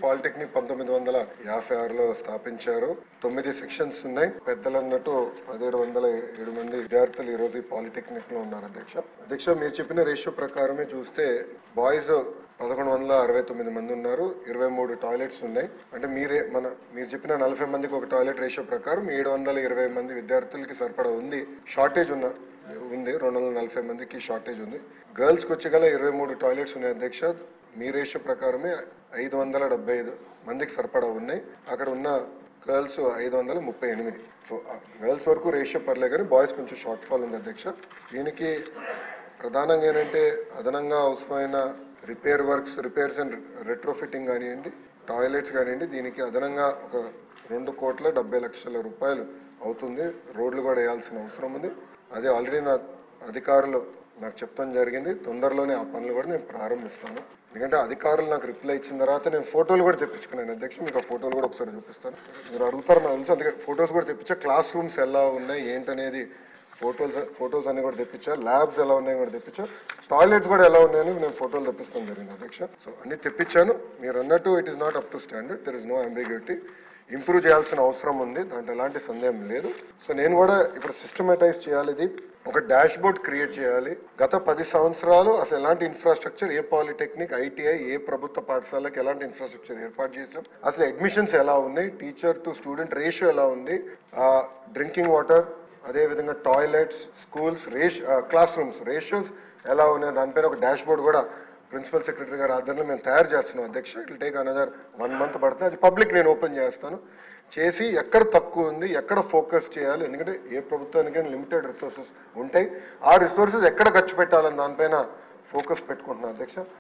Polytechnic 1956లో స్థాపించారు. 9 sections ఉన్నాయి. పెద్దలు అన్నట్టు 1707 మంది విద్యార్థులు ఈ రోజు ఈ పాలిటెక్నిక్ లో ఉన్నారు అధ్యక్ష. మీరు చెప్పిన రేషియో ప్రకారమే చూస్తే బాయ్స్ 1169 మంది ఉన్నారు. 23 టాయిలెట్స్ ఉన్నాయి. అంటే మీరు చెప్పిన 40 మందికి ఒక టాయిలెట్ రేషియో ప్రకారం 720 మంది విద్యార్థులకి సరిపడా ఉంది. షార్టేజ్ ఉంది. 240 మందికి షార్టేజ్ ఉంది. గర్ల్స్కి వచ్చేగల 23 టాయిలెట్స్ ఉన్నాయి అధ్యక్ష. మీ రేషియో ప్రకారమే 575 మందికి సరిపడా ఉన్నాయి. అక్కడ ఉన్న గర్ల్స్ 538. సో గర్ల్స్ వరకు రేషియో పర్లే కానీ బాయ్స్ కొంచెం షార్ట్ ఫాల్ ఉంది అధ్యక్ష. దీనికి ప్రధానంగా ఏంటంటే అదనంగా అవసరమైన రిపేర్స్ అండ్ రెట్రోఫిట్టింగ్ కానివ్వండి, టాయిలెట్స్ కానివ్వండి, దీనికి అదనంగా ఒక 2,70,00,000 రూపాయలు అవుతుంది. రోడ్లు కూడా వేయాల్సిన అవసరం ఉంది. అదే ఆల్రెడీ నా అధికారులు నాకు చెప్తాం జరిగింది. తొందరలోనే ఆ పనులు కూడా నేను ప్రారంభిస్తాను. ఎందుకంటే అధికారులు నాకు రిప్లై ఇచ్చిన తర్వాత నేను ఫోటోలు కూడా తెప్పించుకున్నాను అధ్యక్ష. మీకు ఆ ఫోటోలు కూడా ఒకసారి చూపిస్తాను. మీరు అడుగుతారు నాకు తెలుసు, అందుకే ఫోటోస్ కూడా తెప్పించా. క్లాస్ రూమ్స్ ఎలా ఉన్నాయి ఏంటనేది ఫోటోస్ అన్ని కూడా తెప్పించా. ల్యాబ్స్ ఎలా ఉన్నాయి కూడా తెప్పించా. టాయిలెట్స్ కూడా ఎలా ఉన్నాయని నేను ఫోటోలు తెప్పిస్తాను జరిగింది అధ్యక్ష. సో అన్ని తెప్పించాను. మీరు అన్నట్టు it is not up to standard. There is no ambiguity. Improve చేయాల్సిన అవసరం ఉంది. దాంట్లో ఎలాంటి సందేహం లేదు. సో నేను కూడా ఇప్పుడు సిస్టమేటైజ్ చేయాలి. ఇది ఒక డాష్ బోర్డ్ క్రియేట్ చేయాలి. గత 10 సంవత్సరాలు అసలు ఎలాంటి ఇన్ఫ్రాస్ట్రక్చర్, ఏ పాలిటెక్నిక్, ఐటీఐ, ఏ ప్రభుత్వ పాఠశాలకు ఎలాంటి ఇన్ఫ్రాస్ట్రక్చర్ ఏర్పాటు చేసాం, అసలు అడ్మిషన్స్ ఎలా ఉన్నాయి, టీచర్ టు స్టూడెంట్ రేషియో ఎలా ఉంది, డ్రింకింగ్ వాటర్, అదేవిధంగా toilets, schools, class rooms ratios ఎలా ఉన్నాయి, దానిపైన ఒక డాష్ బోర్డ్ కూడా ప్రిన్సిపల్ సెక్రటరీ గారి ఆధ్వర్యంలో మేము తయారు చేస్తున్నాం అధ్యక్ష. It will take another 1 month పడుతుంది. అది పబ్లిక్ నేను ఓపెన్ చేస్తాను. చేసి ఎక్కడ తక్కువ ఉంది, ఎక్కడ ఫోకస్ చేయాలి, ఎందుకంటే ఏ ప్రభుత్వానికి లిమిటెడ్ రిసోర్సెస్ ఉంటాయి. ఆ రిసోర్సెస్ ఎక్కడ ఖర్చు పెట్టాలని దానిపైన ఫోకస్ పెట్టుకుంటున్నాను అధ్యక్ష.